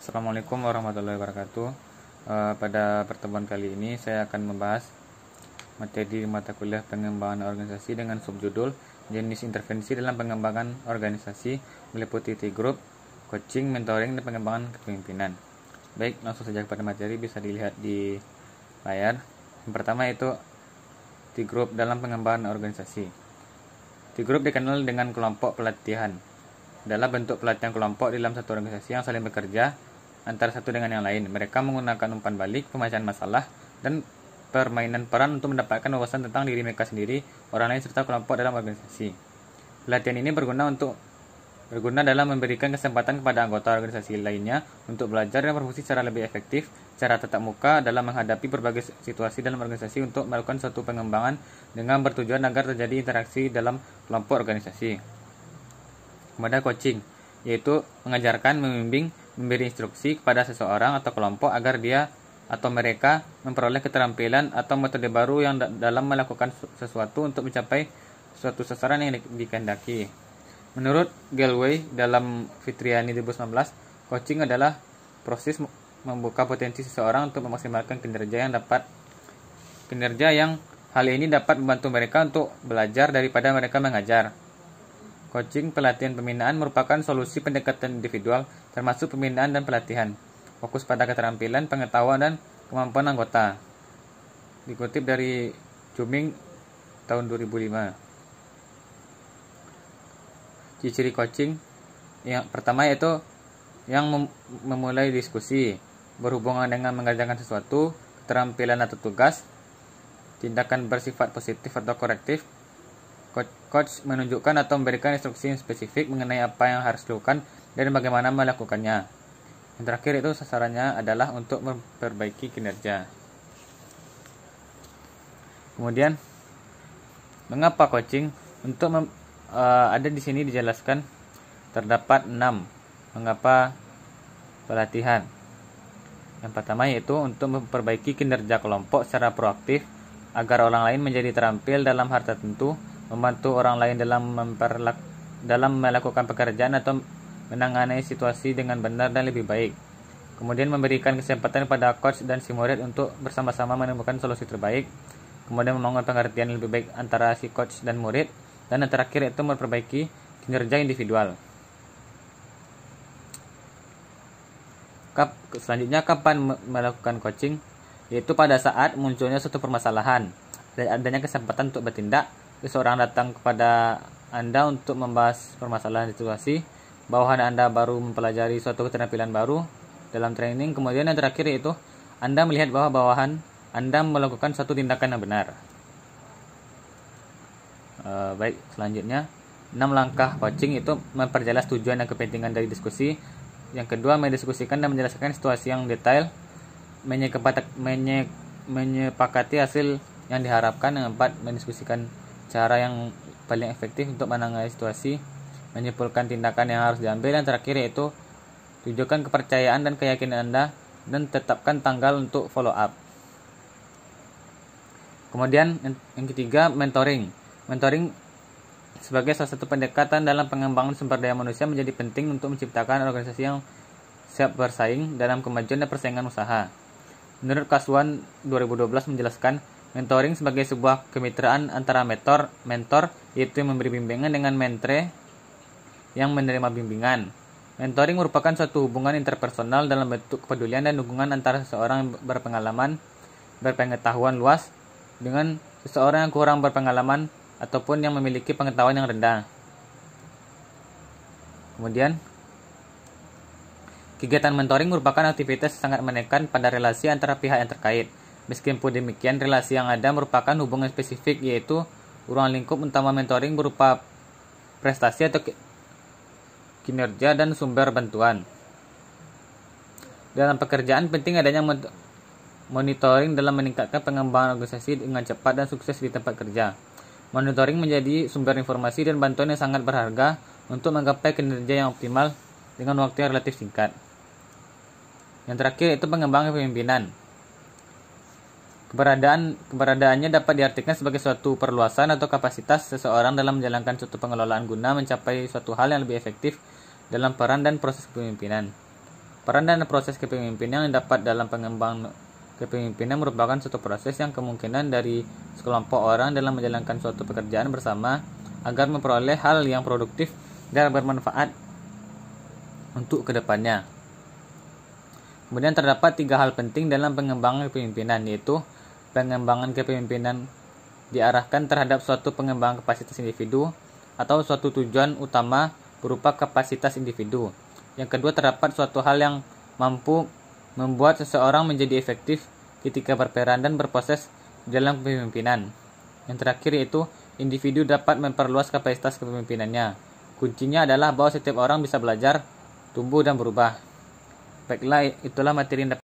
Assalamualaikum warahmatullahi wabarakatuh. Pada pertemuan kali ini saya akan membahas materi mata kuliah pengembangan organisasi dengan subjudul jenis intervensi dalam pengembangan organisasi meliputi T-group, coaching, mentoring, dan pengembangan kepemimpinan. Baik, langsung saja kepada materi, bisa dilihat di layar. Yang pertama itu T-group dalam pengembangan organisasi. T-group dikenal dengan kelompok pelatihan. Adalah bentuk pelatihan kelompok dalam satu organisasi yang saling bekerja antara satu dengan yang lain. Mereka menggunakan umpan balik, pemecahan masalah, dan permainan peran untuk mendapatkan wawasan tentang diri mereka sendiri, orang lain, serta kelompok dalam organisasi. Pelatihan ini berguna dalam memberikan kesempatan kepada anggota organisasi lainnya untuk belajar dan berfungsi secara lebih efektif secara tatap muka dalam menghadapi berbagai situasi dalam organisasi untuk melakukan suatu pengembangan dengan bertujuan agar terjadi interaksi dalam kelompok organisasi. Kemudian coaching, yaitu mengajarkan, membimbing, memberi instruksi kepada seseorang atau kelompok agar dia atau mereka memperoleh keterampilan atau metode baru yang dalam melakukan sesuatu untuk mencapai suatu sasaran yang dikehendaki. Menurut Galway dalam Fitriani 2019, coaching adalah proses membuka potensi seseorang untuk memaksimalkan kinerja yang hal ini dapat membantu mereka untuk belajar daripada mereka mengajar. Coaching pelatihan pembinaan merupakan solusi pendekatan individual termasuk pembinaan dan pelatihan. Fokus pada keterampilan, pengetahuan, dan kemampuan anggota. Dikutip dari Juming tahun 2005. Ciri-ciri coaching yang pertama yaitu yang memulai diskusi, berhubungan dengan mengerjakan sesuatu, keterampilan atau tugas, tindakan bersifat positif atau korektif. Coach menunjukkan atau memberikan instruksi yang spesifik mengenai apa yang harus dilakukan dan bagaimana melakukannya. Yang terakhir itu sasarannya adalah untuk memperbaiki kinerja. Kemudian, mengapa coaching? Ada di sini dijelaskan terdapat 6 mengapa pelatihan. Yang pertama yaitu untuk memperbaiki kinerja kelompok secara proaktif agar orang lain menjadi terampil dalam hal tertentu, membantu orang lain dalam melakukan pekerjaan atau menangani situasi dengan benar dan lebih baik. Kemudian memberikan kesempatan kepada coach dan si murid untuk bersama-sama menemukan solusi terbaik. Kemudian membangun pengertian yang lebih baik antara si coach dan murid. Dan yang terakhir itu memperbaiki kinerja individual. Selanjutnya, kapan melakukan coaching? Yaitu pada saat munculnya suatu permasalahan dan adanya kesempatan untuk bertindak. Seseorang datang kepada Anda untuk membahas permasalahan situasi, bawahan Anda baru mempelajari suatu keterampilan baru dalam training. Kemudian yang terakhir yaitu Anda melihat bahwa bawahan Anda melakukan suatu tindakan yang benar. Baik, selanjutnya 6 langkah coaching itu memperjelas tujuan dan kepentingan dari diskusi. Yang kedua, mendiskusikan dan menjelaskan situasi yang detail, menyepakati hasil yang diharapkan. Yang keempat, mendiskusikan cara yang paling efektif untuk menangani situasi, menyimpulkan tindakan yang harus diambil. Yang terakhir yaitu tunjukkan kepercayaan dan keyakinan Anda dan tetapkan tanggal untuk follow up. Kemudian yang ketiga, mentoring. Mentoring sebagai salah satu pendekatan dalam pengembangan sumber daya manusia menjadi penting untuk menciptakan organisasi yang siap bersaing dalam kemajuan dan persaingan usaha. Menurut Kasuan 2012 menjelaskan, mentoring sebagai sebuah kemitraan antara mentor yaitu yang memberi bimbingan dengan mentre yang menerima bimbingan. Mentoring merupakan suatu hubungan interpersonal dalam bentuk kepedulian dan dukungan antara seseorang yang berpengetahuan luas dengan seseorang yang kurang berpengalaman ataupun yang memiliki pengetahuan yang rendah. Kemudian, kegiatan mentoring merupakan aktivitas yang sangat menekan pada relasi antara pihak yang terkait. Meskipun demikian, relasi yang ada merupakan hubungan spesifik, yaitu ruang lingkup utama mentoring berupa prestasi atau kinerja dan sumber bantuan. Dalam pekerjaan, penting adanya monitoring dalam meningkatkan pengembangan organisasi dengan cepat dan sukses di tempat kerja. Monitoring menjadi sumber informasi dan bantuan yang sangat berharga untuk menggapai kinerja yang optimal dengan waktu yang relatif singkat. Yang terakhir itu pengembangan kepemimpinan. Keberadaannya dapat diartikan sebagai suatu perluasan atau kapasitas seseorang dalam menjalankan suatu pengelolaan guna mencapai suatu hal yang lebih efektif dalam peran dan proses kepemimpinan. Peran dan proses kepemimpinan yang dapat dalam pengembangan kepemimpinan merupakan suatu proses yang kemungkinan dari sekelompok orang dalam menjalankan suatu pekerjaan bersama agar memperoleh hal yang produktif dan bermanfaat untuk kedepannya. Kemudian terdapat 3 hal penting dalam pengembangan kepemimpinan, yaitu pengembangan kepemimpinan diarahkan terhadap suatu pengembangan kapasitas individu atau suatu tujuan utama berupa kapasitas individu. Yang kedua, terdapat suatu hal yang mampu membuat seseorang menjadi efektif ketika berperan dan berproses dalam kepemimpinan. Yang terakhir yaitu individu dapat memperluas kapasitas kepemimpinannya. Kuncinya adalah bahwa setiap orang bisa belajar, tumbuh dan berubah. Baiklah, itulah materi yang dapat